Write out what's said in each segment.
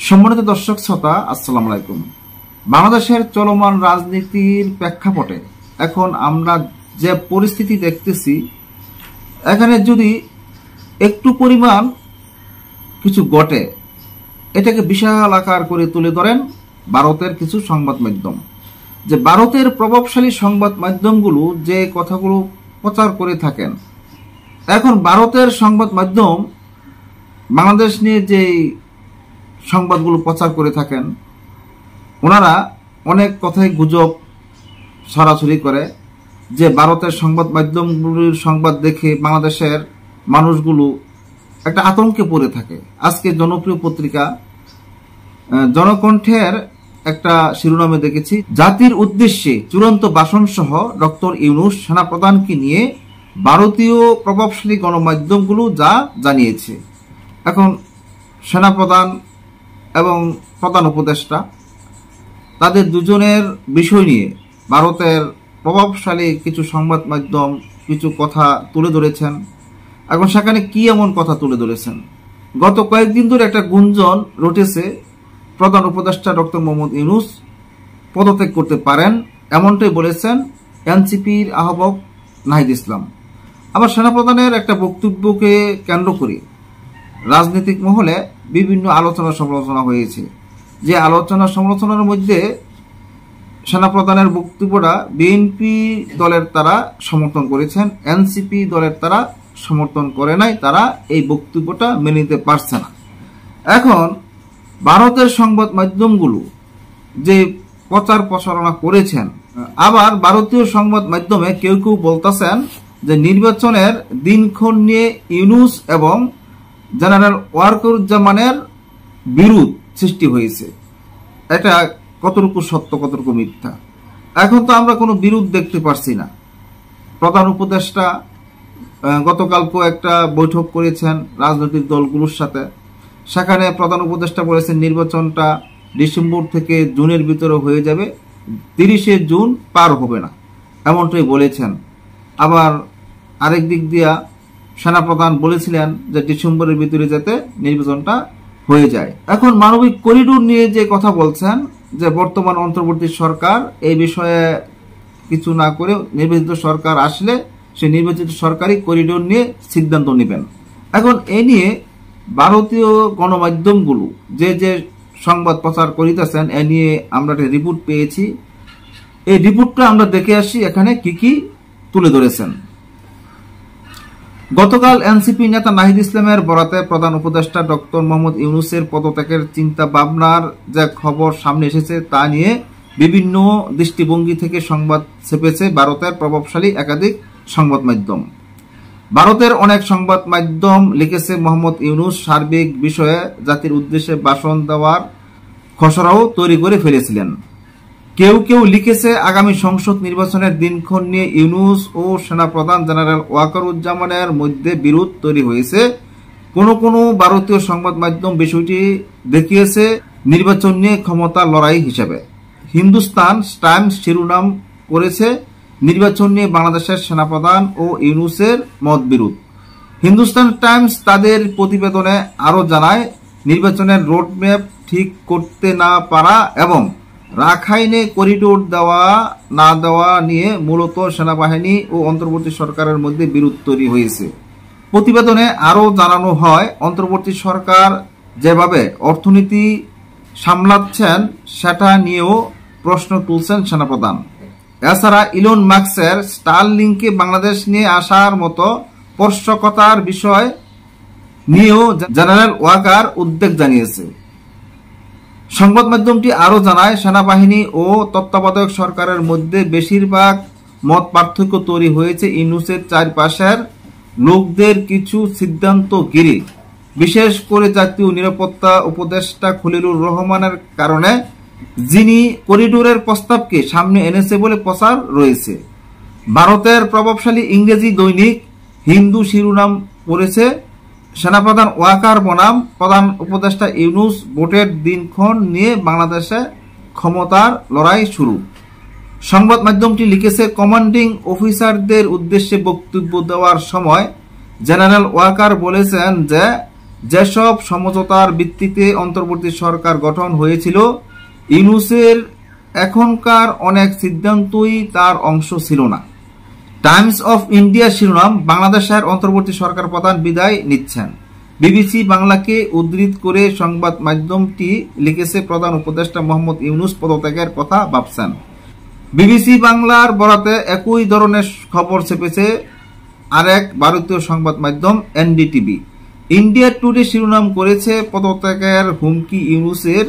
সম্মানিত দর্শক শ্রোতা, আসসালামু আলাইকুম। বাংলাদেশের চলমান রাজনীতির প্রেক্ষাপটে এখন আমরা যে পরিস্থিতি দেখতেছি, এখানে যদি একটু পরিমাণ কিছু ঘটে, এটাকে বিশাল আকার করে তুলে ধরেন ভারতের কিছু সংবাদ মাধ্যম। যে ভারতের প্রভাবশালী সংবাদ মাধ্যমগুলো যে কথাগুলো প্রচার করে থাকেন, এখন ভারতের সংবাদ মাধ্যম বাংলাদেশ নিয়ে যে সংবাদগুলো প্রচার করে থাকেন, ওনারা অনেক কথাই গুজব ছড়াছড়ি করে যে ভারতের সংবাদ মাধ্যমগুলির সংবাদ দেখে বাংলাদেশের মানুষগুলো একটা আতঙ্কে পড়ে থাকে। আজকে জনপ্রিয় পত্রিকা জনকণ্ঠের একটা শিরোনামে দেখেছি, জাতির উদ্দেশ্যে চূড়ান্ত ভাষণ সহ ডক্টর ইউনূস সেনাপ্রধানকে নিয়ে ভারতীয় প্রভাবশালী গণমাধ্যমগুলো যা জানিয়েছে। এখন সেনাপ্রধান এবং প্রধান উপদেষ্টা তাদের দুজনের বিষয় নিয়ে ভারতের প্রভাবশালী কিছু সংবাদ মাধ্যম কিছু কথা তুলে ধরেছেন। এখন সেখানে কি এমন কথা তুলে ধরেছেন? গত কয়েকদিন ধরে একটা গুঞ্জন রটেছে, প্রধান উপদেষ্টা ডক্টর মোহাম্মদ ইউনূস পদত্যাগ করতে পারেন, এমনটাই বলেছেন এনসিপির আহ্বায়ক নাহিদ ইসলাম। আবার সেনাপ্রধানের একটা বক্তব্যকে কেন্দ্র করে রাজনৈতিক মহলে বিভিন্ন আলোচনা সমালোচনা হয়েছে। যে আলোচনা সমালোচনার মধ্যে সেনাপ্রধানের বক্তব্যটা বিএনপি দলের তারা সমর্থন করেছেন, এনসিপি দলের তারা সমর্থন করে নাই, তারা এই বক্তব্যটা মেনে নিতে পারছে না। এখন ভারতের সংবাদ মাধ্যমগুলো যে প্রচার প্রসারণা করেছেন, আবার ভারতীয় সংবাদ মাধ্যমে কেউ কেউ বলতেছেন যে নির্বাচনের দিনক্ষণ নিয়ে ইউনূস এবং জেনারেল ওয়াকারুজ্জামানের বিরোধ সৃষ্টি হয়েছে। এটা কতটুকু সত্য কতটুকু মিথ্যা, এখন তো আমরা কোনো বিরোধ দেখতে পারছি না। প্রধান উপদেষ্টা গতকালকে একটা বৈঠক করেছেন রাজনৈতিক দলগুলোর সাথে, সেখানে প্রধান উপদেষ্টা বলেছেন নির্বাচনটা ডিসেম্বর থেকে জুনের ভিতরে হয়ে যাবে, 30শে জুন পার হবে না, এমনটাই বলেছেন। আবার আরেক দিক দিয়া সেনাপ্রধান বলেছিলেন যে ডিসেম্বরের ভিতরে যাতে নির্বাচনটা হয়ে যায়। এখন মানবিক করিডোর নিয়ে যে কথা বলছেন যে বর্তমান অন্তর্বর্তী সরকার এই বিষয়ে কিছু না করে নির্বাচিত সরকার আসলে সে নির্বাচিত সরকারি করিডোর নিয়ে সিদ্ধান্ত নেবেন। এখন এ নিয়ে ভারতীয় গণমাধ্যমগুলো যে যে সংবাদ প্রচার করিতেছেন, এ নিয়ে আমরা একটা রিপোর্ট পেয়েছি। এই রিপোর্টটা আমরা দেখে আসি এখানে কি কি তুলে ধরেছেন। গতকাল এনসিপি নেতা নাহিদ ইসলামের বরাতে প্রধান উপদেষ্টা ডক্টর মোহাম্মদ ইউনূসের পদত্যাগের চিন্তা ভাবনার যে খবর সামনে এসেছে তা নিয়ে বিভিন্ন দৃষ্টিভঙ্গি থেকে সংবাদ ছেপেছে ভারতের প্রভাবশালী একাধিক সংবাদ মাধ্যম। ভারতের অনেক সংবাদ মাধ্যম লিখেছে মোহাম্মদ ইউনূস সার্বিক বিষয়ে জাতির উদ্দেশ্যে ভাষণ দেওয়ার খসড়াও তৈরি করে ফেলেছিলেন। কেউ কেউ লিখেছে আগামী সংসদ নির্বাচনের দিনক্ষণ নিয়ে ইউনূস ও সেনাপ্রধান জেনারেল ওয়াকারুজ্জামানের মধ্যে বিরোধ তৈরি হয়েছে। কোনো কোনো ভারতীয় সংবাদ মাধ্যম বিষয়টি দেখিয়েছে নির্বাচন নিয়ে ক্ষমতা লড়াই হিসেবে। হিন্দুস্তান টাইমস শিরোনাম করেছে নির্বাচন নিয়ে বাংলাদেশের সেনাপ্রধান ও ইউনূসের মতবিরোধ। হিন্দুস্তান টাইমস তাদের প্রতিবেদনে আরও জানায়, নির্বাচনের রোডম্যাপ ঠিক করতে না পারা এবং রাখাইনে করিডোর দেওয়া না দেওয়া নিয়ে মূলত সেনাবাহিনী ও অন্তর্বর্তী সরকারের মধ্যে বিরোধ তৈরি হয়েছে। প্রতিবেদনে আরও জানানো হয়, অন্তর্বর্তী সরকার যেভাবে অর্থনীতি সামলাচ্ছেন সেটা নিয়েও প্রশ্ন তুলছেন সেনাপ্রধান। এছাড়া ইলন মাস্কের স্টারলিংকে বাংলাদেশ নিয়ে আসার মতো স্পর্শকতার বিষয় নিয়েও জেনারেল ওয়াকার উদ্বেগ জানিয়েছে। সংবাদ মাধ্যমটি আরও জানায়, সেনাবাহিনী ও তত্ত্বাবধায়ক সরকারের মধ্যে বেশিরভাগ মত পার্থক্য তৈরি হয়েছে ইউনূসের চারপাশের লোকদের কিছু সিদ্ধান্ত ঘিরে, বিশেষ করে জাতীয় নিরাপত্তা উপদেষ্টা খলিলুর রহমানের কারণে, যিনি করিডোরের প্রস্তাবকে সামনে এনেছে বলে প্রচার রয়েছে। ভারতের প্রভাবশালী ইংরেজি দৈনিক হিন্দু শিরোনাম করেছে, সেনাপ্রধান ওয়াকার বনাম প্রধান উপদেষ্টা ইউনূস ভোটের দিনক্ষণ নিয়ে বাংলাদেশে ক্ষমতার লড়াই শুরু। সংবাদ মাধ্যমটি লিখেছে, কমান্ডিং অফিসারদের উদ্দেশ্যে বক্তব্য দেওয়ার সময় জেনারেল ওয়াকার বলেছেন যে যেসব সমঝোতার ভিত্তিতে অন্তর্বর্তী সরকার গঠন হয়েছিল, ইউনূসের এখনকার অনেক সিদ্ধান্তই তার অংশ ছিল না। টাইমস অফ ইন্ডিয়া শিরোনাম, বাংলাদেশের অন্তর্বর্তী সরকার প্রধান বিদায় নিচ্ছেন। বিবিসি বাংলাকে উদ্ধৃত করে সংবাদ মাধ্যমটি লিখেছে, প্রধান উপদেষ্টা মোহাম্মদ ইউনূস পদত্যাগের কথা ভাবছেন। বিবিসি বাংলার বরাতে একই ধরনের খবর ছেপেছে আরেক ভারতীয় সংবাদ মাধ্যম এনডিটিভি। ইন্ডিয়া টুডে শিরোনাম করেছে, পদত্যাগের হুমকি ইউনূসের,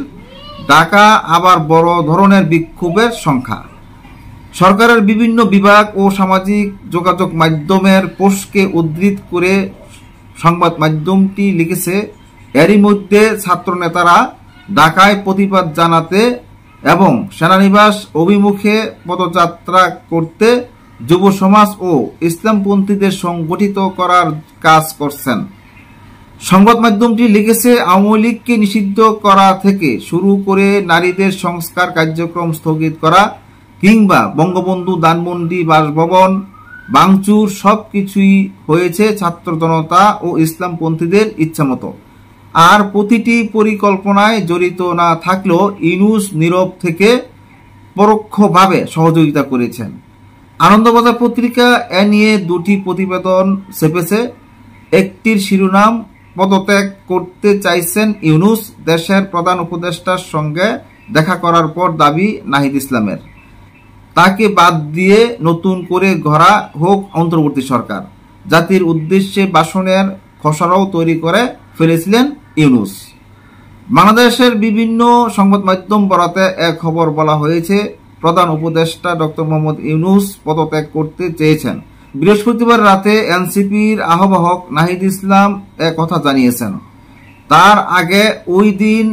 ঢাকা আবার বড় ধরনের বিক্ষোভের সংখ্যা। সরকারের বিভিন্ন বিভাগ ও সামাজিক যোগাযোগ মাধ্যমের পোস্টকে উদ্ধৃত করে সংবাদ মাধ্যমটি লিখেছে, এরই মধ্যে ছাত্র নেতারা ঢাকায় প্রতিবাদ জানাতে এবং সেনানিবাস অভিমুখে পদযাত্রা করতে যুব সমাজ ও ইসলামপন্থীদের সংগঠিত করার কাজ করছেন। সংবাদ মাধ্যমটি লিখেছে, আওয়ামী লীগকে নিষিদ্ধ করা থেকে শুরু করে নারীদের সংস্কার কার্যক্রম স্থগিত করা কিংবা বঙ্গবন্ধু ধানমন্ডি বাসভবন ভাঙচুর সবকিছুই হয়েছে ছাত্র জনতা ও ইসলামপন্থীদের ইচ্ছামতো। আর প্রতিটি পরিকল্পনায় জড়িত না থাকলেও ইউনূস নীরব থেকে পরোক্ষভাবে সহযোগিতা করেছেন। আনন্দবাজার পত্রিকা এ নিয়ে দুটি প্রতিবেদন ছেপেছে। একটির শিরোনাম, পদত্যাগ করতে চাইছেন ইউনূস, দেশের প্রধান উপদেষ্টার সঙ্গে দেখা করার পর দাবি নাহিদ ইসলামের, তাকে বাদ দিয়ে নতুন করে গড়া হোক অন্তর্বর্তী সরকার। জাতির উদ্দেশ্যে ভাষণের খসড়াও তৈরি করে ফেলেছিলেন ইউনূস। বাংলাদেশের বিভিন্ন সংবাদ মাধ্যম বরাতে এক খবর বলা হয়েছে, প্রধান উপদেষ্টা ডক্টর মোহাম্মদ ইউনূস পদত্যাগ করতে চেয়েছেন। বৃহস্পতিবার রাতে এনসিপির আহ্বায়ক নাহিদ ইসলাম কথা জানিয়েছেন। তার আগে ওই দিন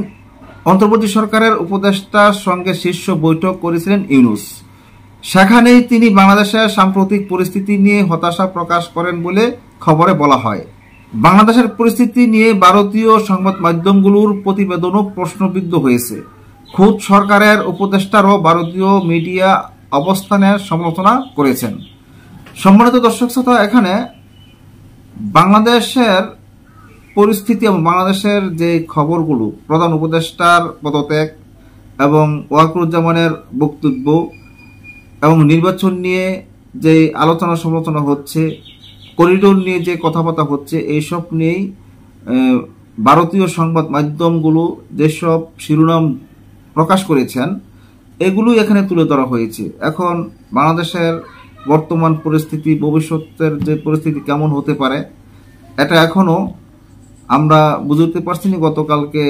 অন্তর্বর্তী সরকারের উপদেষ্টার সঙ্গে শীর্ষ বৈঠক করেছিলেন ইউনূস। সেখানেই তিনি বাংলাদেশের সাম্প্রতিক পরিস্থিতি নিয়ে হতাশা প্রকাশ করেন বলে খবরে বলা হয়। বাংলাদেশের পরিস্থিতি নিয়ে ভারতীয় সংবাদ মাধ্যমগুলোর প্রতিবেদনও প্রশ্নবিদ্ধ হয়েছে। খোদ সরকারের উপদেষ্টারও ভারতীয় মিডিয়া অবস্থানের সমালোচনা করেছেন। সম্মানিত দর্শক শ্রোতা, এখানে বাংলাদেশের পরিস্থিতি এবং বাংলাদেশের যে খবরগুলো, প্রধান উপদেষ্টার পদত্যাগ এবং ওয়াকরুজ্জামানের বক্তব্য এবং নির্বাচন নিয়ে যে আলোচনা সমালোচনা হচ্ছে, করিডোর নিয়ে যে কথাবার্তা হচ্ছে, এইসব নিয়েই ভারতীয় সংবাদ মাধ্যমগুলো যেসব শিরোনাম প্রকাশ করেছেন, এগুলোই এখানে তুলে ধরা হয়েছে। এখন বাংলাদেশের বর্তমান পরিস্থিতি, ভবিষ্যতের যে পরিস্থিতি কেমন হতে পারে, এটা এখনো আমরা বুঝতে পারছি না। গতকালকে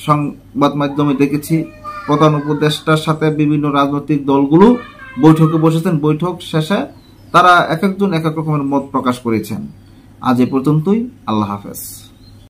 সংবাদ মাধ্যমে দেখেছি প্রধান উপদেষ্টার সাথে বিভিন্ন রাজনৈতিক দলগুলো বৈঠকে বসেছেন। বৈঠক শেষে তারা এক একজন এক এক রকমের মত প্রকাশ করেছেন। আজ এ পর্যন্তই। আল্লাহ হাফেজ।